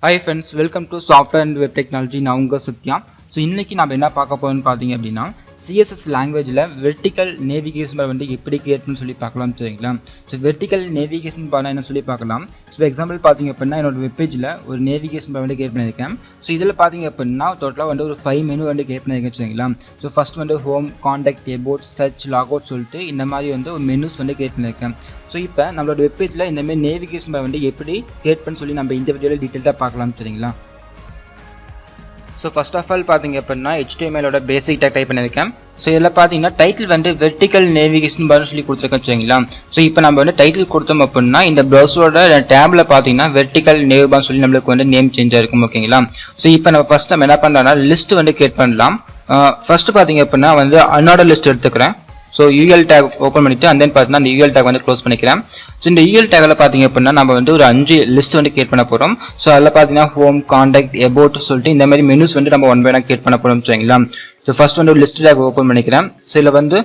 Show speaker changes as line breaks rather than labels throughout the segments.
Hi friends, welcome to Software and Web Technology. நான் உங்க Sathya. So இன்னைக்கு நம்ம என்ன பார்க்க போறோம்னு பார்த்தீங்க அப்படின்னா CSS லாங்குவேஜில் வெர்டிக்கல் நேவிகேஷன் வந்து எப்படி கிரியேட் பண்ணி சொல்லி பார்க்கலாம் சரிங்களா. ஸோ வெர்டிக்கல் நேவிகேஷன் பார் என்ன சொல்லி பார்க்கலாம். ஸோ எக்ஸாம்பிள் பார்த்தீங்க அப்படின்னா என்னோட வெப்பேஜில் ஒரு நேவிகேஷன் பார் வந்து கிரியேட் பண்ணியிருக்கேன். ஸோ இதில் பார்த்தீங்க அப்படின்னா டோட்டலாக வந்து ஒரு 5 மெனு வந்து கிரியேட் பண்ணியிருக்கேன் சரிங்களா. ஸோ ஃபர்ஸ்ட் வந்து home, contact, about, search, logout சொல்லிட்டு இந்த மாதிரி வந்து ஒரு மெனுஸ் வந்து கிரியேட் பண்ணியிருக்கேன். ஸோ இப்போ நம்மளோட வெப்பேஜில் இந்தமாதிரி நேவிகேஷன் பார் வந்து எப்படி கிரியேட் பண்ணி சொல்லி நம்ம இந்த வீடியோவில் டீட்டெயிலாக பார்க்கலாம் சரிங்களா. ஸோ ஃபர்ஸ்ட் ஆஃப் ஆல் பார்த்தீங்க அப்படின்னா HTML பேசிக் டேக் டைப் பண்ணியிருக்கேன். ஸோ இதில் பார்த்தீங்கன்னா டைட்டில் வந்து வெர்டிக்கல் நேவிகேஷன் பார் சொல்லி கொடுத்துருக்கேன் சரிங்களா. ஸோ இப்போ நம்ம வந்து டைட்டில் கொடுத்தோம் அப்படின்னா இந்த ப்ரௌசரோட டேப்ல பார்த்தீங்கன்னா வெர்டிக்கல் நேவ் பார் சொல்லி நம்மளுக்கு வந்து நேம் சேஞ்ச் ஆயிருக்கும் ஓகேங்களா. ஸோ இப்போ நம்ம ஃபர்ஸ்ட் நம்ம என்ன பண்ணுறோம்னா லிஸ்ட் வந்து கிரியேட் பண்ணலாம். ஃபர்ஸ்ட் பார்த்தீங்க அப்படின்னா வந்து அன்னார்டர் லிஸ்ட் எடுத்துக்கிறேன். ஸோ UL டேக் ஓப்பன் பண்ணிட்டு அண்ட் தென் பார்த்தீங்கன்னா அந்த UL டேக் வந்து க்ளோஸ் பண்ணிக்கிறேன். ஸோ இந்த UL டேக்கில் பார்த்தீங்க அப்படின்னா நம்ம வந்து ஒரு 5 லிஸ்ட் வந்து கிரியேட் பண்ண போகிறோம். ஸோ அதில் பார்த்தீங்கன்னா ஹோம், காண்டாக்ட், எபோட் சொல்லிட்டு இந்த மாதிரி மெனுஸ் வந்து நம்ம ஒன் பை ஒன் கிரியேட் பண்ண போகிறோம் சரிங்களா. ஸோ ஃபர்ஸ்ட் வந்து ஒரு லிஸ்ட் டேக் ஓப்பன் பண்ணிக்கிறேன். ஸோ இதில் வந்து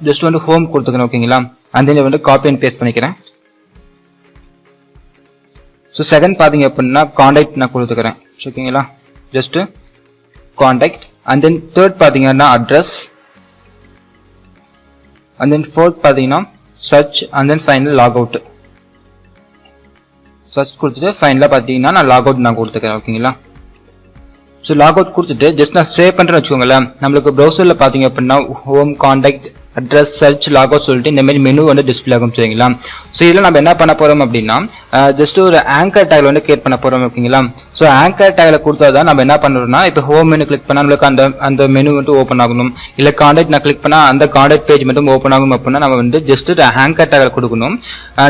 ஜஸ்ட் வந்து ஹோம் கொடுத்துக்கிறேன் ஓகேங்களா. அண்ட் தென் வந்து காப்பி அண்ட் பேஸ்ட் பண்ணிக்கிறேன். ஸோ செகண்ட் பார்த்தீங்க அப்படின்னா காண்டாக்ட் நான் கொடுத்துக்கிறேன் ஓகேங்களா. Just contact and then third பார்த்தீங்கன்னா அட்ரஸ் and then fourth பாத்தீங்கன்னா search and then final logout. search கொடுத்துட்டு ஃபைனலா பாத்தீங்கன்னா நான் logout நான் கொடுத்துக்கிறேன் ஓகேங்களா. ஸோ logout கொடுத்துட்டு ஜஸ்ட் நான் சேவ் பண்றேன்னு வச்சுக்கோங்களேன். நம்மளுக்கு ப்ரௌசர்ல பாத்தீங்க அப்படின்னா home, contact, address, search, logout சொல்லிட்டு இந்த மாதிரி மெனு வந்து டிஸ்பிளே ஆகும் சரிங்களா. ஸோ இதில் நம்ம என்ன பண்ண போறோம் அப்படின்னா ஜஸ்ட் ஒரு ஆங்கர் டேக் வந்து கிரியேட் பண்ண போறோம் ஓகேங்களா. ஸோ ஆங்கர் டேக்ல கொடுத்தாதான் நம்ம என்ன பண்றோம்னா இப்போ ஹோம் மெனு கிளிக் பண்ணா நம்மளுக்கு அந்த மெனு மட்டும் ஓப்பன் ஆகணும். இல்ல காண்டாக்ட் நான் கிளிக் பண்ணா அந்த காண்டாக்ட் பேஜ் மட்டும் ஓப்பன் ஆகும் அப்படின்னா நம்ம வந்து ஜஸ்ட் ஆங்கர் டேக்ல கொடுக்கணும்.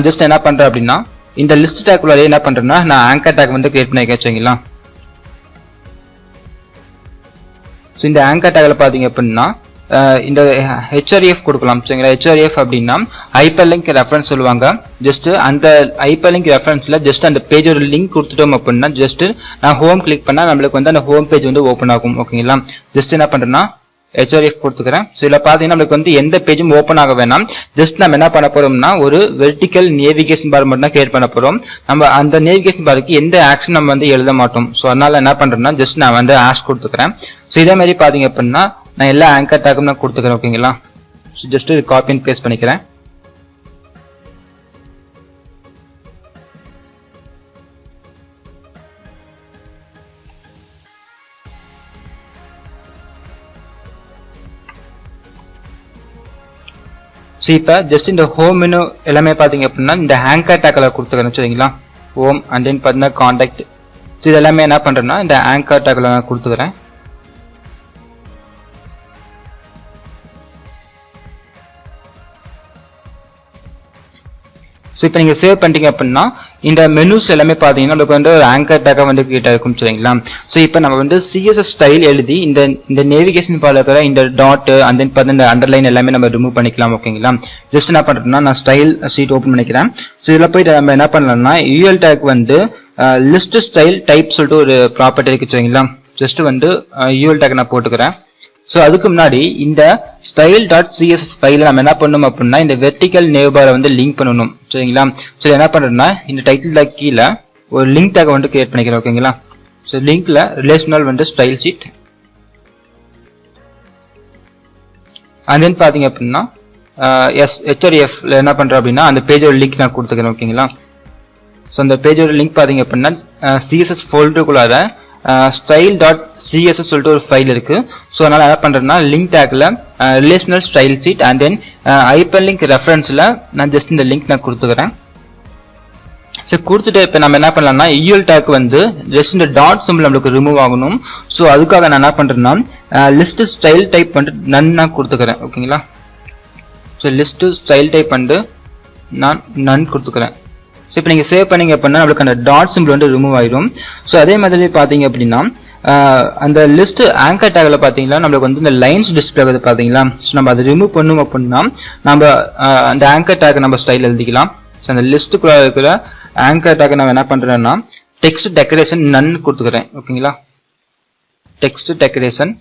ஜஸ்ட் என்ன பண்றேன் அப்படின்னா இந்த லிஸ்ட் டேக்குள்ள என்ன பண்றேன்னா நான் ஆங்கர் டேக் வந்து கிரியேட் பண்ணிருக்கேன் சரிங்களா. ஸோ இந்த ஆங்கர் டேக்ல பாத்தீங்க அப்படின்னா இந்த HRF கொடுக்கலாம் சரிங்களா. HRF அப்படின்னா ஹைப்பர்லிங்க் ரெஃபரன்ஸ் சொல்லுவாங்க. ஜஸ்ட் அந்த ஹைப்பர்லிங்க் ரெஃபரன்ஸ்ல ஜஸ்ட் அந்த பேஜோட லிங்க் கொடுத்துட்டோம் அப்படின்னா ஜஸ்ட் நான் ஹோம் கிளிக் பண்ணா நம்மளுக்கு வந்து அந்த ஹோம் பேஜ் வந்து ஓப்பன் ஆகும் ஓகேங்களா. ஜஸ்ட் என்ன பண்றேன்னா HRF கொடுத்துக்கிறேன். ஸோ இதில் பார்த்தீங்கன்னா நம்மளுக்கு வந்து எந்த பேஜும் ஓப்பன் ஆக வேணாம். ஜஸ்ட் நம்ம என்ன பண்ண போறோம்னா ஒரு வெர்டிக்கல் நேவிகேஷன் பார் மட்டும் தான் கிரியேட் பண்ண போறோம். நம்ம அந்த நேவிகேஷன் பாருக்கு எந்த ஆக்ஷன் நம்ம வந்து எழுத மாட்டோம். ஸோ அதனால என்ன பண்றேன்னா ஜஸ்ட் நான் வந்து ஆஷ் கொடுத்துக்கிறேன். ஸோ இதே மாதிரி பாத்தீங்க அப்படின்னா நான் எல்லா ஆங்கர் டேக்கும் நான் கொடுத்துக்கிறேன் ஓகேங்களா. So just copy and paste பண்ணிக்கிறேன். ஸோ இப்போ ஜஸ்ட் இந்த ஹோம் மெனு எல்லாமே பார்த்தீங்க அப்படின்னா இந்த ஆங்கர் டேக்கில் கொடுத்துக்கிறேன் சரிங்களா. ஹோம் அண்ட் தென் பார்த்தீங்கன்னா காண்டாக்ட். ஸோ இது எல்லாமே என்ன பண்ணுறேன்னா இந்த ஆங்கர் டேக்கில் நான் கொடுத்துக்கிறேன். ஸோ இப்போ நீங்கள் சேவ் பண்ணிட்டீங்க அப்படின்னா இந்த மெனுஸ் எல்லாமே பார்த்தீங்கன்னா உங்களுக்கு வந்து ஒரு ஆங்கர் டேக்காக வந்து கிரியேட் ஆயிருக்கும் சரிங்களா. ஸோ இப்போ நம்ம வந்து CSS ஸ்டைல் எழுதி இந்த நேவிகேஷன் பார் இருக்கிற இந்த டாட் அண்ட் தென் பார்த்து இந்த அண்டர்லைன் எல்லாமே நம்ம ரிமூவ் பண்ணிக்கலாம் ஓகேங்களா. ஜஸ்ட் என்ன பண்ணுறோம்னா நான் ஸ்டைல் ஷீட் ஓப்பன் பண்ணிக்கிறேன். ஸோ இதில் போயிட்டு நம்ம என்ன பண்ணலாம்னா UL டேக் வந்து லிஸ்ட் ஸ்டைல் டைப் சொல்லிட்டு ஒரு ப்ராப்பர்ட்டி இருக்கு சரிங்களா. ஜஸ்ட் வந்து UL டேக் நான் போட்டுக்கிறேன். ஸோ அதுக்கு முன்னாடி இந்த ஸ்டைல் டாட் CSS ஃபைல நம்ம என்ன பண்ணணும் அப்படின்னா இந்த வெர்டிக்கல் நேவ் பாரை வந்து லிங்க் பண்ணணும் சரிங்களா. ஸோ என்ன பண்றேன்னா இந்த டைட்டில் டேக் கீழே ஒரு லிங்க் டேக் வந்து கிரியேட் பண்ணிக்கிறேன் ஓகேங்களா. ஸோ லிங்க்ல ரிலேஷனல் வந்து ஸ்டைல் ஷீட் அண்ட் தென் பாத்தீங்க அப்படின்னா HRF என்ன பண்றேன் அப்படின்னா அந்த பேஜோட லிங்க் நான் கொடுத்துக்கிறேன் ஓகேங்களா. ஸோ அந்த பேஜோட லிங்க் பாத்தீங்க அப்படின்னா CSS ஃபோல்டருக்குள்ளார ஸ்டைல் டாட் CSS சொல்லிட்டு ஒரு ஃபைல் இருக்கு. ஸோ அதனால என்ன பண்றேன்னா லிங்க் டேக்ல relational style sheet and then hyperlink ரெஃபரன்ஸ்ல நான் ஜஸ்ட் இந்த லிங்க் நான் கொடுத்துக்கிறேன். ஸோ கொடுத்துட்டு இப்போ நம்ம என்ன பண்ணலாம்னா UL டேக் வந்து ஜஸ்ட் இந்த டாட் சிம்பிள் நம்மளுக்கு ரிமூவ் ஆகணும். ஸோ அதுக்காக நான் என்ன பண்றேன்னா லிஸ்ட் ஸ்டைல் டைப் பண்ணிட்டு நான் கொடுத்துக்கிறேன் ஓகேங்களா. ஸோ லிஸ்ட் ஸ்டைல் டைப் பண்ணிட்டு நான் கொடுத்துக்கிறேன். ஸோ இப்போ நீங்கள் சேவ் பண்ணீங்க அப்படின்னா நம்மளுக்கு அந்த டாட் சிம்பிள் வந்து ரிமூவ் ஆயிடும். ஸோ அதே மாதிரி பார்த்தீங்க அப்படின்னா அந்த லிஸ்ட் ஆங்கர் டேக்ல பார்த்தீங்கன்னா நம்மளுக்கு வந்து இந்த லைன்ஸ் டிஸ்பிளே ஆகுது பார்த்தீங்களா. ஸோ நம்ம அதை ரிமூவ் பண்ணோம் அப்படின்னா நம்ம அந்த ஆங்கர் டேக் நம்ம ஸ்டைல் எழுதிக்கலாம். ஸோ அந்த லிஸ்ட்டுக்குள்ள இருக்கிற ஆங்கர் டேக் நம்ம என்ன பண்றேன்னா டெக்ஸ்ட் டெக்கரேஷன் நன் கொடுத்துக்கிறேன் ஓகேங்களா. டெக்ஸ்ட் டெக்கரேஷன்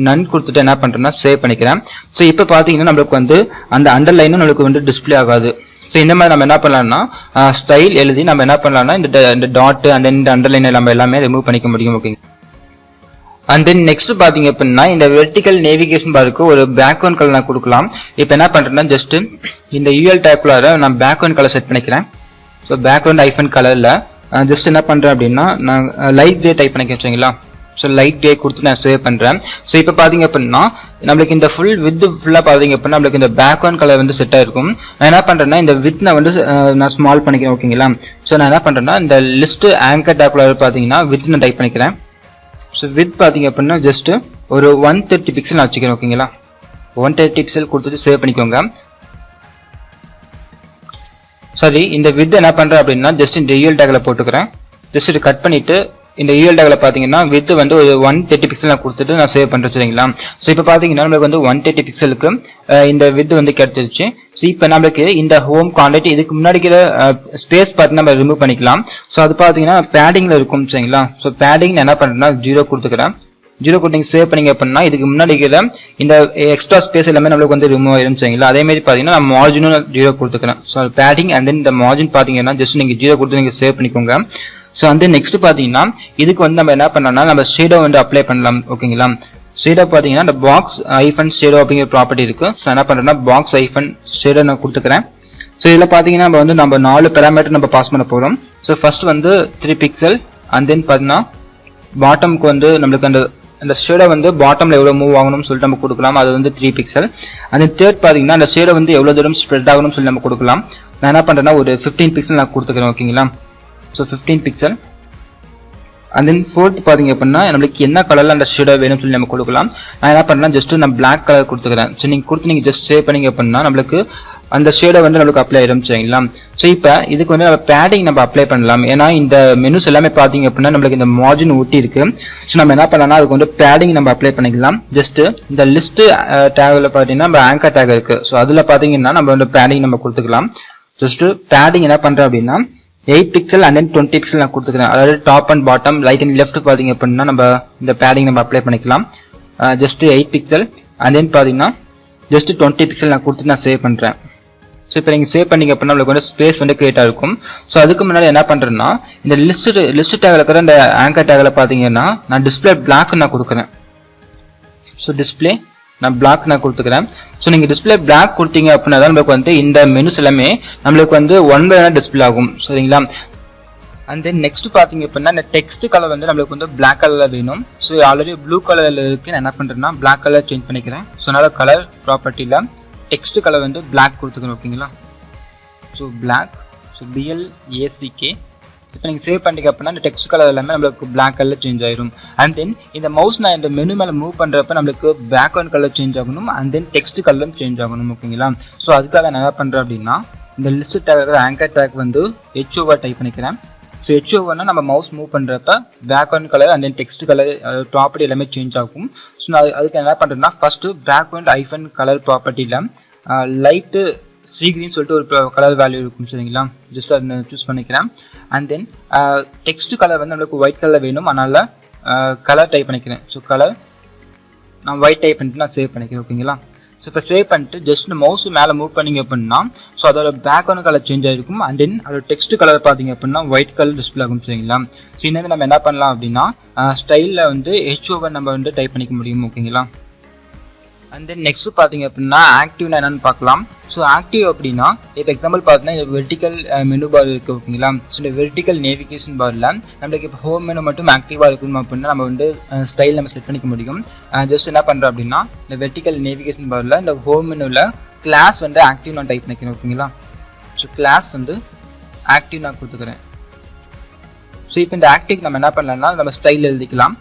நன் கொடுத்துட்டு என்ன பண்றேன்னா சேவ் பண்ணிக்கிறேன். ஸோ இப்போ பார்த்தீங்கன்னா நம்மளுக்கு வந்து அந்த அண்டர்லைனும் நம்மளுக்கு வந்து டிஸ்பிளே ஆகாது. ஸோ இந்த மாதிரி நம்ம என்ன பண்ணலாம்னா ஸ்டைல் எழுதி நம்ம என்ன பண்ணலாம்னா இந்த டாட் அண்ட் தென் இந்த அண்டர்லைன் நம்ம எல்லாமே ரிமூவ் பண்ணிக்க முடியும். ஓகே. அண்ட் தென் நெக்ஸ்ட் பாத்தீங்க அப்படின்னா இந்த வெர்டிகல் நேவிகேஷன் பாருக்கு ஒரு பேக்ரவுண்ட் கலர் நான் கொடுக்கலாம். இப்போ என்ன பண்றேன்னா ஜஸ்ட் இந்த யூஎல் டேக்குள்ளார நான் பேக்ரவுண்ட் கலர் செட் பண்ணிக்கிறேன். ஸோ பேக்ரவுண்ட் ஐஃபன் கலர்ல ஜஸ்ட் என்ன பண்றேன் அப்படின்னா நான் லைட் கிரே டைப் பண்ணிக்க வச்சுங்களா. ஸோ லைட் கிரே கொடுத்து நான் சேவ் பண்றேன். ஸோ இப்போ பாத்தீங்க அப்படின்னா நம்மளுக்கு இந்த ஃபுல் வித் ஃபுல்லா பாத்தீங்க அப்படின்னா நம்மளுக்கு இந்த பேக்ரவுண்ட் கலர் வந்து செட் ஆயிருக்கும். நான் என்ன பண்றேன்னா இந்த வித் நான் வந்து நான் ஸ்மால் பண்ணிக்கிறேன். ஓகேங்களா. ஸோ நான் என்ன பண்றேன்னா இந்த லிஸ்ட் ஆங்கர் டேக்குள்ளார பாத்தீங்கன்னா வித் நான் டைப் பண்ணிக்கிறேன். ஸோ வித் பார்த்தீங்க அப்படின்னா ஜஸ்ட் ஒரு 130 பிக்சல் நான் வச்சுக்கிறேன். ஓகேங்களா. 130 பிக்சல் கொடுத்துட்டு சேவ் பண்ணிக்கோங்க. சரி, இந்த வித் என்ன பண்றேன் அப்படின்னா ஜஸ்ட் இந்த யூஎல் டேக்ல போட்டுக்கிறேன். ஜஸ்ட் இது கட் பண்ணிட்டு இந்த யூஎல் டேக்ல பாத்தீங்கன்னா வித் வந்து ஒரு 130 பிக்சல் நான் கொடுத்துட்டு நான் சேவ் பண்றேன். சரிங்களா. ஸோ இப்போ பாத்தீங்கன்னா நம்மளுக்கு வந்து 130 பிக்சலுக்கு இந்த வித் வந்து கிடைச்சிருச்சு. ஸோ இப்போ நம்மளுக்கு இந்த ஹோம் கான்டெக்ட் இதுக்கு முன்னாடி ஸ்பேஸ் பார்த்து நம்ம ரிமூவ் பண்ணிக்கலாம். ஸோ அது பாத்தீங்கன்னா பேடிங்ல இருக்கும். சரிங்களா. ஸோ பேடிங் என்ன பண்றேன்னா 0 கொடுத்துக்கிறேன். 0 கொடுத்தீங்க சேவ் பண்ணீங்க அப்படின்னா இதுக்கு முன்னாடி இந்த எக்ஸ்ட்ரா ஸ்பேஸ் எல்லாமே நம்மளுக்கு வந்து ரிமூவ் ஆயிரும். சரிங்களா. அதே மாதிரி பாத்தீங்கன்னா நான் மார்ஜினும் 0 கொடுத்துக்கிறேன். ஸோ பேடிங் அண்ட் தென் இந்த மார்ஜின் பாத்தீங்கன்னா ஜஸ்ட் நீங்க 0 கொடுத்து நீங்க சேவ் பண்ணிக்கோங்க. ஸோ வந்து நெக்ஸ்ட் பாத்தீங்கன்னா இதுக்கு வந்து நம்ம என்ன பண்ணோம்னா நம்ம ஷேடோ வந்து அப்ளை பண்ணலாம். ஓகேங்களா. ஷேடோ பாத்தீங்கன்னா இந்த பாக்ஸ் ஐஃபன் ஷேடோ அப்படிங்கிற ப்ராப்பர்ட்டி இருக்கு. ஸோ என்ன பண்றேன்னா பாக்ஸ் ஐஃபன் ஷேடோ நான் கொடுத்துக்கிறேன். ஸோ இதில் பாத்தீங்கன்னா நம்ம 4 பேராமீட்டர் நம்ம பாஸ் பண்ண போறோம். ஸோ ஃபர்ஸ்ட் வந்து 3 பிக்சல் அண்ட் தென் பாத்தீங்கன்னா பாட்டம்க்கு வந்து நம்மளுக்கு அந்த ஷேடோ வந்து பாட்டம்ல எவ்வளவு மூவ் ஆகணும்னு சொல்லிட்டு நம்ம கொடுக்கலாம். அது வந்து 3 பிக்சல். அந்த தேர்ட் பாத்தீங்கன்னா அந்த ஷேடோ வந்து எவ்வளவு தூரம் ஸ்ப்ரெட் ஆகணும்னு சொல்லி நம்ம கொடுக்கலாம். நான் என்ன பண்றேன்னா ஒரு 15 பிக்சல் நான் கொடுத்துக்கிறேன். ஓகேங்களா. So 15 pixel and then fourth பாத்தீங்க அப்படின்னா நம்மளுக்கு என்ன கலர்ல அந்த ஷேடோ வேணும்னு சொல்லி நம்ம கொடுக்கலாம். நான் என்ன பண்ணேன்னா ஜஸ்ட் நான் பிளாக் கலர் கொடுத்துக்கிறேன். ஸோ நீங்க கொடுத்து நீங்க ஜஸ்ட் சேவ் பண்ணீங்க அப்படின்னா நம்மளுக்கு அந்த ஷேடோ வந்து நம்மளுக்கு அப்ளை ஆயிரும். சரிங்களா. ஸோ இப்போ இதுக்கு வந்து நம்ம பேடிங் நம்ம அப்ளை பண்ணலாம். ஏன்னா இந்த மெனுஸ் எல்லாமே பாத்தீங்க அப்படின்னா நம்மளுக்கு இந்த மார்ஜின் ஊட்டி இருக்கு. ஸோ நம்ம என்ன பண்ணலாம்னா அதுக்கு வந்து பேடிங் நம்ம அப்ளை பண்ணிக்கலாம். ஜஸ்ட் இந்த லிஸ்ட் டேக்ல பாத்தீங்கன்னா நம்ம ஆங்கர் டேக் இருக்கு. ஸோ அதுல பாத்தீங்கன்னா நம்ம வந்து பேடிங் நம்ம கொடுத்துக்கலாம். ஜஸ்ட் பேடிங் என்ன பண்றோம் அப்படின்னா 8 பிக்சல் அண்ட் தென் 20 பிக்சல் நான் கொடுத்துக்கிறேன். அதாவது top and bottom right and left பாத்தீங்க அப்படின்னா நம்ம இந்த பேடிங் நம்ம அப்ளை பண்ணிக்கலாம். ஜஸ்ட் 8 பிக்சல் அண்ட் தென் பாத்தீங்கன்னா ஜஸ்ட் 20 பிக்சல் நான் கொடுத்துட்டு நான் சேவ் பண்றேன். ஸோ இப்போ நீங்க சேவ் பண்ணீங்க அப்படின்னா உங்களுக்கு வந்து ஸ்பேஸ் வந்து கிரியேட் ஆயிருக்கும். ஸோ அதுக்கு முன்னாடி என்ன பண்றேன்னா இந்த லிஸ்ட் டேக்ல இருக்கிற இந்த ஆங்கர் டேக்ல பாத்தீங்கன்னா நான் டிஸ்பிளே பிளாக் நான் கொடுக்குறேன். ஸோ டிஸ்பிளே நான் பிளாக் நான் கொடுத்துக்கிறேன். ஸோ நீங்க டிஸ்பிளே பிளாக் கொடுத்தீங்க அப்படின்னா தான் நம்மளுக்கு வந்து இந்த மெனுஸ் எல்லாமே நம்மளுக்கு வந்து 1/1 டிஸ்பிளே ஆகும். சரிங்களா. அண்ட் தென் நெக்ஸ்ட் பாத்தீங்க அப்படின்னா இந்த டெக்ஸ்ட் கலர் வந்து நம்மளுக்கு வந்து பிளாக் கலர்ல வேணும். ஸோ ஆல்ரெடி ப்ளூ கலர்ல இருக்கு. நான் என்ன பண்றேன்னா பிளாக் கலர் சேஞ்ச் பண்ணிக்கிறேன். ஸோ அதனால கலர் ப்ராப்பர்ட்டில டெக்ஸ்ட் கலர் வந்து பிளாக் கொடுத்துக்கிறேன். ஓகேங்களா. So black so BLACK. இப்போ நீங்கள் சேவ் பண்ணிக்க அப்படின்னா இந்த டெக்ஸ்ட் கலர் எல்லாமே நம்மளுக்கு பிளாக் கலர் சேஞ்ச் ஆயிரும். அண்ட் தென் இந்த மவுஸ் நான் இந்த மெனு மேலே மூவ் பண்ணுறப்ப நம்மளுக்கு பேக்ரவுண்ட் கலர் சேஞ்ச் ஆகணும் அண்ட் தென் டெக்ஸ்ட் கலரும் சேஞ்ச் ஆகணும். ஓகேங்களா. ஸோ அதுக்காக நான் என்ன பண்ணுறேன் அப்படின்னா இந்த லிஸ்ட் டேக் ஆங்கர் டேக் வந்து HOver டைப் பண்ணிக்கிறேன். ஸோ HOverனா நம்ம மவுஸ் மூவ் பண்ணுறப்ப background colour and then text colour property எல்லாமே சேஞ்ச் ஆகும். ஸோ நான் அதுக்கு என்ன பண்ணுறேன்னா ஃபர்ஸ்ட் பேக்ரவுண்ட் ஐஃபன் கலர் ப்ராப்பர்ட்டியில் லைட்டு சி கிரீன் சொல்லிட்டு ஒரு கலர் வேல்யூ இருக்கும். சரிங்களா. ஜஸ்ட் அதை சூஸ் பண்ணிக்கிறேன். அண்ட் தென் டெக்ஸ்ட் கலர் வந்து நம்மளுக்கு ஒயிட் கலர் வேணும். அதனால கலர் டைப் பண்ணிக்கிறேன். ஸோ கலர் நான் ஒயிட் டைப் பண்ணிட்டு நான் சேவ் பண்ணிக்கிறேன். ஓகேங்களா. ஸோ இப்போ சேவ் பண்ணிட்டு ஜஸ்ட் மவுஸ் மேலே மூவ் பண்ணீங்க அப்படின்னா ஸோ அதோட பேக்ரவுண்ட் கலர் சேஞ்ச் ஆயிருக்கும். அண்ட் தென் அதோட டெக்ஸ்ட் கலர் பார்த்தீங்க அப்படின்னா ஒயிட் கலர் டிஸ்பிளே ஆகும். சரிங்களா. ஸோ இன்னும் நம்ம என்ன பண்ணலாம் அப்படின்னா ஸ்டைலில் வந்து HOver நம்ம வந்து டைப் பண்ணிக்க முடியும். ஓகேங்களா. அண்ட் தென் நெக்ஸ்ட் பாத்தீங்க அப்படின்னா ஆக்டிவ்னா என்னன்னு பார்க்கலாம். ஸோ ஆக்டிவ் அப்படின்னா இப்போ எக்ஸாம்பிள் பார்த்தீங்கன்னா வெர்டிக்கல் மெனு பார் இருக்கு. ஓகேங்களா. ஸோ இந்த வெர்டிக்கல் நேவிகேஷன் பார்ல நம்மளுக்கு இப்போ ஹோம் மெனு மட்டும் ஆக்டிவா இருக்கணும் அப்படின்னா நம்ம வந்து ஸ்டைல் நம்ம செட் பண்ணிக்க முடியும். ஜஸ்ட் என்ன பண்றோம் அப்படின்னா இந்த வெர்டிக்கல் நேவிகேஷன் பார்ல இந்த ஹோம் மெனுல கிளாஸ் வந்து ஆக்டிவ் நான் டைப் பண்ணிக்கிறேன். ஓகேங்களா. ஸோ கிளாஸ் வந்து ஆக்டிவ் நான் கொடுத்துக்கிறேன். ஸோ இப்போ இந்த ஆக்டிவ் நம்ம என்ன பண்ணலாம்னா நம்ம ஸ்டைல் எழுதிக்கலாம்.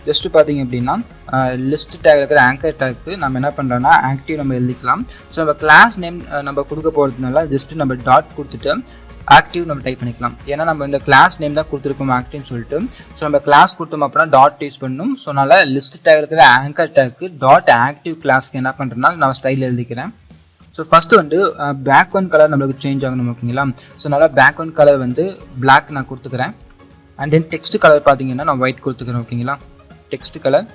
ஜஸ்ட் பாத்தீங்க அப்படின்னா லிஸ்ட் டேக் இருக்கிற ஆங்கர் டேக்கு நம்ம என்ன பண்றோம்னா ஆக்டிவ் நம்ம எழுதிக்கலாம். ஸோ நம்ம கிளாஸ் நேம் நம்ம கொடுக்க போறதுனால ஜஸ்ட் நம்ம டாட் கொடுத்துட்டு ஆக்டிவ் நம்ம டைப் பண்ணிக்கலாம். ஏன்னா நம்ம இந்த கிளாஸ் நேம் தான் கொடுத்துருக்கோம் ஆக்டிவ்னு சொல்லிட்டு. ஸோ நம்ம கிளாஸ் கொடுத்தோம் அப்படின்னா டாட் யூஸ் பண்ணணும். ஸோ அதனால லிஸ்ட் டேக் இருக்கிற ஆங்கர் டேக்கு டாட் ஆக்டிவ் கிளாஸ்க்கு என்ன பண்றேன்னா நான் ஸ்டைல் எழுதிக்கிறேன். ஸோ ஃபர்ஸ்ட் வந்து பேக்ரவுண்ட் கலர் நம்மளுக்கு சேஞ்ச் ஆகணும். ஓகேங்களா. ஸோ அதனால பேக்ரவுண்ட் கலர் வந்து பிளாக் நான் கொடுத்துக்கிறேன். அண்ட் தென் டெக்ஸ்ட் கலர் பார்த்தீங்கன்னா நான் ஒயிட் கொடுத்துக்கிறேன். ஓகேங்களா. டெக்ஸ்ட் கலர்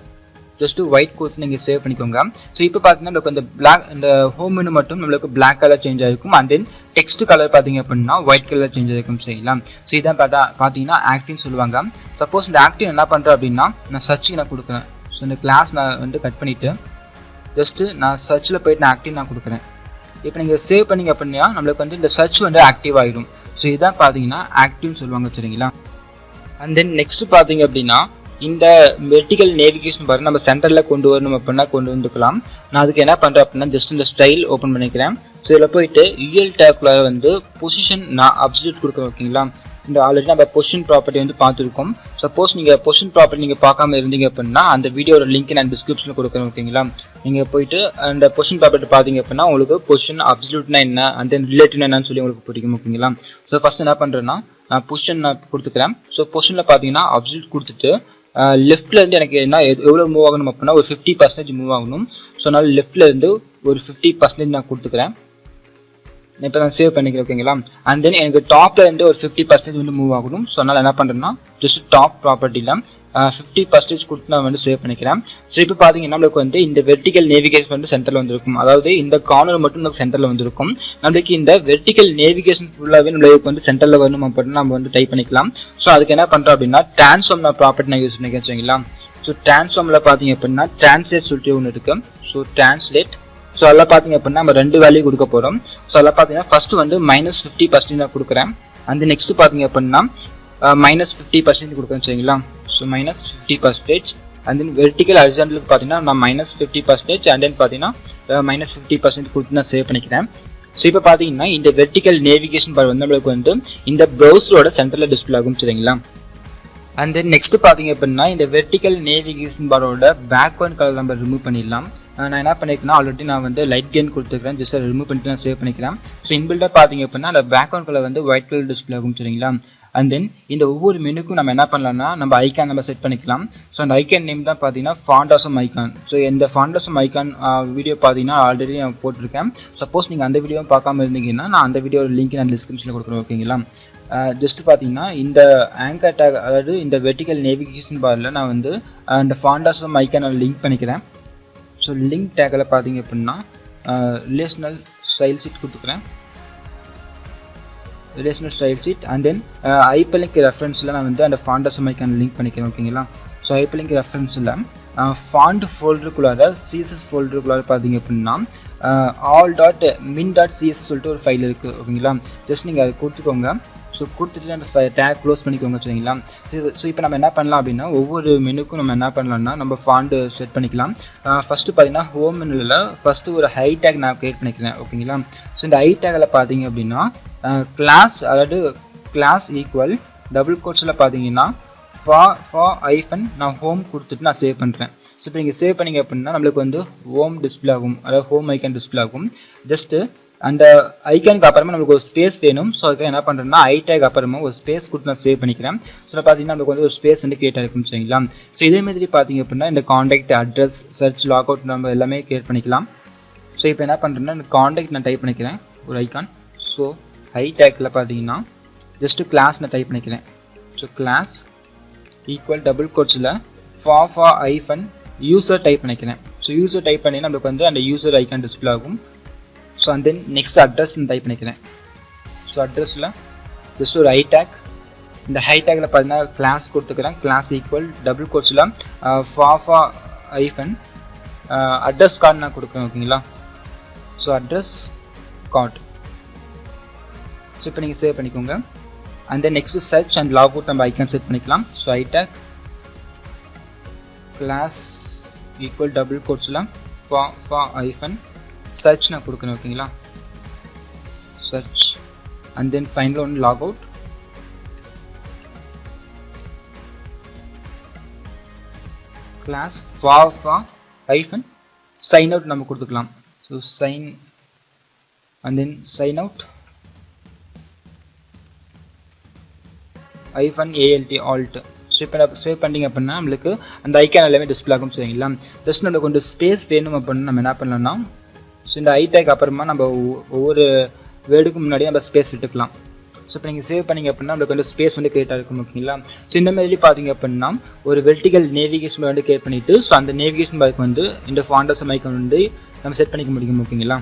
ஜஸ்ட் ஒயிட் கொடுத்து நீங்கள் சேவ் பண்ணிக்கோங்க. ஸோ இப்போ பார்த்தீங்கன்னா நம்மளுக்கு இந்த பிளாக் இந்த ஹோம் மெனு மட்டும் நம்மளுக்கு பிளாக் கலர் சேஞ்ச் ஆகிருக்கும். அண்ட் தென் டெக்ஸ்ட் கலர் பார்த்தீங்க அப்படின்னா ஒயிட் கலர் சேஞ்ச் ஆகிருக்கும் சரிங்களா. ஸோ இதான் பார்த்தீங்கன்னா ஆக்டிவ்னு சொல்லுவாங்க. சப்போஸ் இந்த ஆக்டிவ் என்ன பண்ணுறேன் அப்படின்னா நான் சர்ச்சுக்கு நான் கொடுக்குறேன். ஸோ இந்த கிளாஸ் நான் வந்து கட் பண்ணிவிட்டு ஜஸ்ட்டு நான் சர்ச்சில் போயிட்டு நான் ஆக்டிவ் நான் கொடுக்குறேன். இப்போ நீங்கள் சேவ் பண்ணிங்க அப்படின்னா நம்மளுக்கு வந்து இந்த சர்ச் வந்து ஆக்டிவ் ஆகிடும். ஸோ இதான் பார்த்தீங்கன்னா ஆக்டிவ்னு சொல்லுவாங்க சரிங்களா. அண்ட் தென் நெக்ஸ்ட் பார்த்தீங்க அப்படின்னா இந்த வெர்டிகல் நேவிகேஷன் பாரு நம்ம சென்டரில் கொண்டு வரணும் அப்படின்னா கொண்டு வந்துக்கலாம். நான் அதுக்கு என்ன பண்ணுறேன் அப்படின்னா ஜஸ்ட் இந்த ஸ்டைல் ஓப்பன் பண்ணிக்கிறேன். ஸோ இதில் போயிட்டு யூஎல் டேக்குள்ள வந்து பொசிஷன் நான் அப்சல்யூட் கொடுக்குறேன் ஓகேங்களா. இந்த ஆல்ரெடி நம்ம பொசிஷன் ப்ராப்பர்ட்டி வந்து பார்த்துருக்கோம். சப்போஸ் நீங்கள் பொசிஷன் ப்ராப்பர்ட்டி நீங்கள் பார்க்காம இருந்தீங்க அப்படின்னா அந்த வீடியோட லிங்க் நான் டிஸ்கிரிப்ஷனில் கொடுக்குறேன் ஓகேங்களா. நீங்கள் போயிட்டு அந்த பொசிஷன் ப்ராப்பர்ட்டி பார்த்தீங்க அப்படின்னா உங்களுக்கு பொசிஷன் அப்சல்யூட்னா என்ன அண்ட் தென் ரிலேட்டிவ்னா என்னன்னு சொல்லி உங்களுக்கு பிடிக்கும் ஓகேங்களா. ஸோ ஃபஸ்ட் என்ன பண்ணுறேன்னா நான் பொசிஷன் நான் கொடுத்துக்கிறேன். ஸோ பொசிஷனில் பார்த்தீங்கன்னா அப்சல்யூட் கொடுத்துட்டு லெஃப்ட்ல இருந்து எனக்கு என்ன எவ்வளோ மூவ் ஆகணும் அப்படின்னா ஒரு 50% மூவ் ஆகணும். ஸோ அதனால லெஃப்ட்ல இருந்து ஒரு 50% நான் கொடுத்துக்கிறேன். இப்போ நான் சேவ் பண்ணிக்கிறேன் ஓகேங்களா. அண்ட் தென் எனக்கு டாப்ல இருந்து ஒரு 50% வந்து மூவ் ஆகணும். ஸோ அதனால என்ன பண்ணுறேன்னா ஜஸ்ட் டாப் ப்ராப்பர்ட்டியில் 50% கொடுத்து நான் வந்து சேவ் பண்ணிக்கிறேன். ஸோ இப்போ பார்த்தீங்கன்னா நம்மளுக்கு வந்து இந்த வெர்டிகல் நேவிகேஷன் வந்து சென்டரில் வந்துருக்கும். அதாவது இந்த கார்னர் மட்டும் நமக்கு சென்டரில் வந்துருக்கும். நம்மளுக்கு இந்த வெர்டிகல் நேவிகேஷன் ஃபுல்லாகவே நம்மளுக்கு வந்து சென்டரில் வரணும் அப்படின்னு நம்ம வந்து டைப் பண்ணிக்கலாம். ஸோ அதுக்கு என்ன பண்ணுறோம் அப்படின்னா டிரான்ஸ்ஃபார்ம் நான் ப்ராப்பர்ட்டி நான் யூஸ் பண்ணிக்கிறேன் சரிங்களா. ஸோ டிரான்ஸ்ஃபார்மில் பார்த்தீங்க அப்படின்னா டிரான்ஸ்லேட் சொல்லிட்டு ஒன்று இருக்கு. ஸோ டிரான்ஸ்லேட் ஸோ அதில் பார்த்தீங்க அப்படின்னா நம்ம 2 வேல்யூ கொடுக்க போகிறோம். ஸோ அதில் பார்த்தீங்கன்னா ஃபர்ஸ்ட் வந்து -50% நான் கொடுக்குறேன். அந்த நெக்ஸ்ட் பார்த்தீங்க அப்படின்னா -50% கொடுக்குறேன் சரிங்களா. ஸோ -50% அண்ட் தென் வெர்டிகல் ஹரிசாண்டலுக்கு பார்த்தீங்கன்னா நான் -50% அண்ட் தென் பார்த்தீங்கன்னா -50% கொடுத்து நான் சேவ் பண்ணிக்கிறேன். ஸோ இப்போ பார்த்தீங்கன்னா இந்த வெர்டிகல் நேவிகேஷன் பார் வந்து நம்மளுக்கு வந்து இந்த ப்ரௌசரோட சென்டரில் டிஸ்பிளே ஆகும் சரிங்களா. அண்ட் தென் நெக்ஸ்ட் பார்த்தீங்க அப்படின்னா இந்த வெர்டிகல் நேவிகேஷன் பாரோட பேக்ரவுண்ட் கலர் நம்ம ரிமூவ் பண்ணிடலாம். நான் என்ன பண்ணிக்கிறேன்னா ஆல்ரெடி நான் வந்து லைட் கெயின் கொடுத்துருக்கேன். ஜஸ்ட் அதை ரிமூவ் பண்ணிட்டு நான் சேவ் பண்ணிக்கிறேன். ஸோ இன்பில்டாக பார்த்தீங்க அப்படின்னா அந்த பேக்ரவுண்ட் கலர் வந்து ஒயிட் கலர் டிஸ்பிளே ஆகும் சரிங்களா. அண்ட் தென் இந்த ஒவ்வொரு மெனுக்கும் நம்ம என்ன பண்ணலாம்னா நம்ம ஐக்கான் நம்ம செட் பண்ணிக்கலாம். ஸோ அந்த ஐக்கான் நேம் தான் பார்த்தீங்கன்னா ஃபாண்டாசம் ஐக்கான். ஸோ இந்த ஃபாண்டாசம் ஐக்கான் வீடியோ பார்த்தீங்கன்னா ஆல்ரெடி நான் போட்டிருக்கேன். சப்போஸ் நீங்கள் அந்த வீடியோ பார்க்காம இருந்தீங்கன்னா நான் அந்த வீடியோ லிங்க் நான் டிஸ்கிரிப்ஷனில் கொடுக்குறேன் ஓகேங்களா. ஜஸ்ட் பார்த்தீங்கன்னா இந்த ஆங்கர் டேக் அதாவது இந்த வெர்டிகல் நேவிகேஷன் பாரில் நான் வந்து இந்த ஃபாண்டாசம் ஐக்கான் நான் லிங்க் பண்ணிக்கிறேன். ஸோ லிங்க் டேக்கில் பார்த்தீங்க அப்படின்னா ரிலேஷனல் ஸ்டைல் ஷீட் கொடுத்துக்கிறேன். Relational style sheet and then hyperlink ரெஃபரன்ஸில் நான் வந்து அந்த ஃபாண்டாசம் ஐக்கான் லிங்க் பண்ணிக்கிறேன் ஓகேங்களா. ஸோ ஹைப்பர்லிங்க் ரெஃபரன்ஸில் ஃபாண்ட் ஃபோல்டருக்குள்ளார சிஎஸ்எஸ் ஃபோல்டருக்குள்ளார பார்த்தீங்க அப்படின்னா all.min.css சொல்லிட்டு ஒரு ஃபைல் இருக்குது ஓகேங்களா. ஜஸ்ட் நீங்கள் அதை கொடுத்துக்கோங்க. ஸோ கொடுத்துட்டு அந்த டேக் க்ளோஸ் பண்ணிக்கோங்க சரிங்களா. ஸோ இப்போ நம்ம என்ன பண்ணலாம் அப்படின்னா ஒவ்வொரு மெனுக்கும் நம்ம என்ன பண்ணலாம்னா நம்ம ஃபாண்ட் செட் பண்ணிக்கலாம். ஃபஸ்ட்டு பார்த்தீங்கன்னா ஹோம் மெனுவில் ஃபஸ்ட்டு ஒரு ஹை டேக் நான் க்ரியேட் பண்ணிக்கிறேன் ஓகேங்களா. ஸோ இந்த ஹை டேக்கில் பார்த்தீங்க அப்படின்னா கிளாஸ் அதாவது கிளாஸ் ஈக்குவல் டபுள் கோட்ஸில் பார்த்தீங்கன்னா ஐஃபன் நான் ஹோம் கொடுத்துட்டு நான் சேவ் பண்ணுறேன். ஸோ இப்போ நீங்கள் சேவ் பண்ணிங்க அப்படின்னா நம்மளுக்கு வந்து ஹோம் டிஸ்பிளே ஆகும். அதாவது ஹோம் ஐக்கான் டிஸ்பிளே ஆகும். ஜஸ்ட்டு அந்த ஐக்கானுக்கு அப்புறமா நம்மளுக்கு ஒரு ஸ்பேஸ் வேணும். ஸோ அதுக்கு என்ன பண்ணுறேன்னா ஐ டேக் அப்புறமா ஒரு ஸ்பேஸ் கொடுத்து நான் சேவ் பண்ணிக்கிறேன். ஸோ பார்த்தீங்கன்னா நம்மளுக்கு வந்து ஒரு ஸ்பேஸ் வந்து கிரியேட் ஆகிருக்கும் சரிங்களா. ஸோ இதே மாதிரி பார்த்தீங்க அப்படின்னா இந்த contact address search log out நம்ம எல்லாமே கிரியேட் பண்ணிக்கலாம். ஸோ இப்போ என்ன பண்ணுறேன்னா இந்த காண்டாக்ட் நான் டைப் பண்ணிக்கிறேன் ஒரு ஐக்கான். ஸோ ஐ டேக்கில் பார்த்தீங்கன்னா ஜஸ்ட்டு கிளாஸ் நான் டைப் பண்ணிக்கிறேன். ஸோ கிளாஸ் ஈக்குவல் டபுள் கோட்ஸில் ஐஃபன் யூசர் டைப் பண்ணிக்கிறேன். ஸோ யூசர் டைப் பண்ணி நம்மளுக்கு வந்து அந்த யூசர் ஐக்கான் டிஸ்பிளே ஆகும். So and then next address type பண்ணிக்கிறேன். ஸோ அட்ரஸில் ஜஸ்ட் ஒரு ஹை டேக். இந்த ஹை டேக்கில் பார்த்தீங்கன்னா கிளாஸ் கொடுத்துக்கிறேன். கிளாஸ் ஈக்குவல் டபுள் கோட்ஸில் ஐஃபன் அட்ரஸ் கார்டு நான் கொடுக்குறேன் ஓகேங்களா. So address card. ஸோ இப்போ நீங்கள் சேவ் பண்ணிக்கோங்க. And then next search and log out நம்ம ஐக்கான் செட் பண்ணிக்கலாம். So I tag class equal double கோட்ஸில் ஐஃபன் சர்ச் நான் கொடுக்கணும் ஓகேங்களா. சர்ச் அண்ட் தென் ஃபைனல் ஒன்று log out. Class hyphen sign out நம்ம கொடுத்துக்கலாம். So sign and then sign out hyphen ALT alt. So இப்போ நம்ம சேவ் பண்ணிங்க அப்படின்னா நம்மளுக்கு அந்த ஐக்கான் எல்லாமே டிஸ்பிளே ஆகும் சரிங்களா. ஜஸ்ட் நம்மளுக்கு கொஞ்சம் ஸ்பேஸ் வேணும் அப்படின்னா நம்ம என்ன பண்ணலாம்னா ஸோ இந்த ஐ டேக் அப்புறமா நம்ம ஒவ்வொரு வேர்டுக்கு முன்னாடி நம்ம ஸ்பேஸ் விட்டுக்கலாம். ஸோ இப்போ நீங்கள் சேவ் பண்ணிங்க அப்படின்னா நம்மளுக்கு வந்து ஸ்பேஸ் வந்து கிரியேட் ஆகிருக்கும் ஓகேங்களா. ஸோ இந்த மாதிரி பார்த்தீங்க அப்படின்னா ஒரு வெர்டிகல் நேவிகேஷன் வந்து கிரியேட் பண்ணிவிட்டு ஸோ அந்த நேவிகேஷன் பாருக்கு வந்து இந்த ஃபாண்டாசம் ஐக்கான் வந்து நம்ம செட் பண்ணிக்க முடியும் ஓகேங்களா.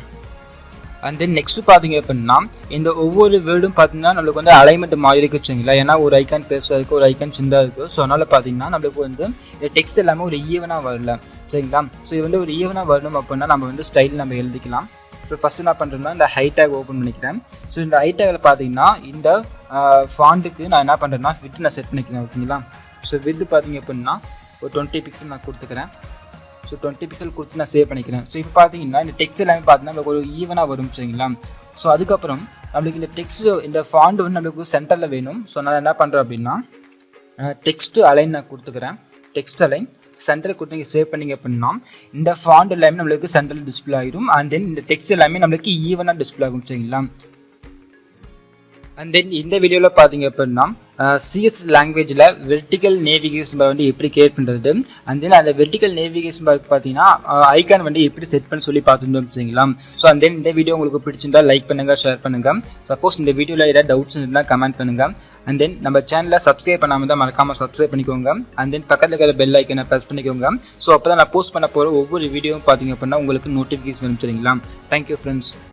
அண்ட் தென் நெக்ஸ்ட் பார்த்தீங்க அப்படின்னா இந்த ஒவ்வொரு வேர்டும் பார்த்தீங்கன்னா நம்மளுக்கு வந்து அலைன்மெண்ட் மாறி இருக்கு வச்சுங்களா. ஏன்னா ஒரு ஐக்கான் பெருசாக இருக்குது, ஒரு ஐக்கான் சின்னதாக இருக்குது. ஸோ அதனால் பார்த்தீங்கன்னா நம்மளுக்கு வந்து இந்த டெக்ஸ்ட் எல்லாமே ஒரு ஈவனாக வரல சரிங்களா. ஸோ இது வந்து ஒரு ஈவனாக வரணும் அப்படின்னா நம்ம வந்து ஸ்டைல் நம்ம எழுதிக்கலாம். ஸோ ஃபஸ்ட்டு என்ன பண்ணுறேன்னா இந்த ஹை டேக் ஓப்பன் பண்ணிக்கிறேன். ஸோ இந்த ஹை டேக்கில் பார்த்தீங்கன்னா இந்த ஃபாண்டுக்கு நான் என்ன பண்ணுறேன்னா வித் நான் செட் பண்ணிக்கிறேன் ஓகேங்களா. ஸோ வித் பார்த்தீங்க அப்படின்னா ஒரு 20 பிக்சல் நான் கொடுத்துக்கிறேன். ஸோ 20 பிக்சல் கொடுத்து நான் சேவ் பண்ணிக்கிறேன். ஸோ இப்போ பார்த்தீங்கன்னா இந்த டெக்ஸ்ட் எல்லாமே பார்த்தீங்கன்னா நம்மளுக்கு ஒரு ஈவனாக வரும் சரிங்களா. ஸோ அதுக்கப்புறம் நம்மளுக்கு இந்த டெக்ஸ்ட் இந்த ஃபாண்ட் வந்து நம்மளுக்கு சென்டரில் வேணும். ஸோ நான் என்ன பண்ணுறேன் அப்படின்னா டெக்ஸ்ட் அலைன் நான் கொடுத்துக்கிறேன். டெக்ஸ்ட் அலைன் சென்டரில் கொடுத்து நீங்கள் சேவ் பண்ணிங்க அப்படின்னா இந்த ஃபாண்ட் எல்லாமே நம்மளுக்கு சென்டரில் டிஸ்பிளே ஆகிடும். அண்ட் தென் இந்த டெக்ஸ்ட் எல்லாமே நம்மளுக்கு ஈவனாக டிஸ்பிளே ஆகும் சரிங்களா. அண்ட் தென் இந்த வீடியோவில் பார்த்தீங்க அப்படின்னா சிஎஸ்எஸ் லாங்குவேஜில் வெர்டிக்கல் நேவிகேஷன் பார் வந்து எப்படி கிரியேட் பண்ணுறது, அண்ட் தென் அந்த வெர்டிக்கல் நேவிகேஷன் பாருக்கு பார்த்தீங்கன்னா ஐக்கான் வந்து எப்படி செட் பண்ணி சொல்லி பார்த்துருந்தோம் வச்சுங்களா. ஸோ அண்ட் தென் இந்த வீடியோ உங்களுக்கு பிடிச்சிருந்தா லைக் பண்ணுங்கள், ஷேர் பண்ணுங்கள். சப்போஸ் இந்த வீடியோவில் ஏதாவது டவுட்ஸ் இருந்தால் கமெண்ட் பண்ணுங்கள். அண்ட் தென் நம்ம சேனலை சப்ஸ்கிரைப் பண்ணாமல் தான் மறக்காமல் சப்ஸ்கிரைப் பண்ணிக்கோங்க. அண்ட் தென் பக்கத்தில் இருக்கிற பெல் ஐக்கனை ப்ரெஸ் பண்ணிக்கோங்க. ஸோ அப்போ தான் நான் போஸ்ட் பண்ண போகிற ஒவ்வொரு வீடியோவும் பார்த்தீங்க அப்படின்னா உங்களுக்கு நோட்டிஃபிகேஷன் வரும் சரிங்களா. Thank you friends.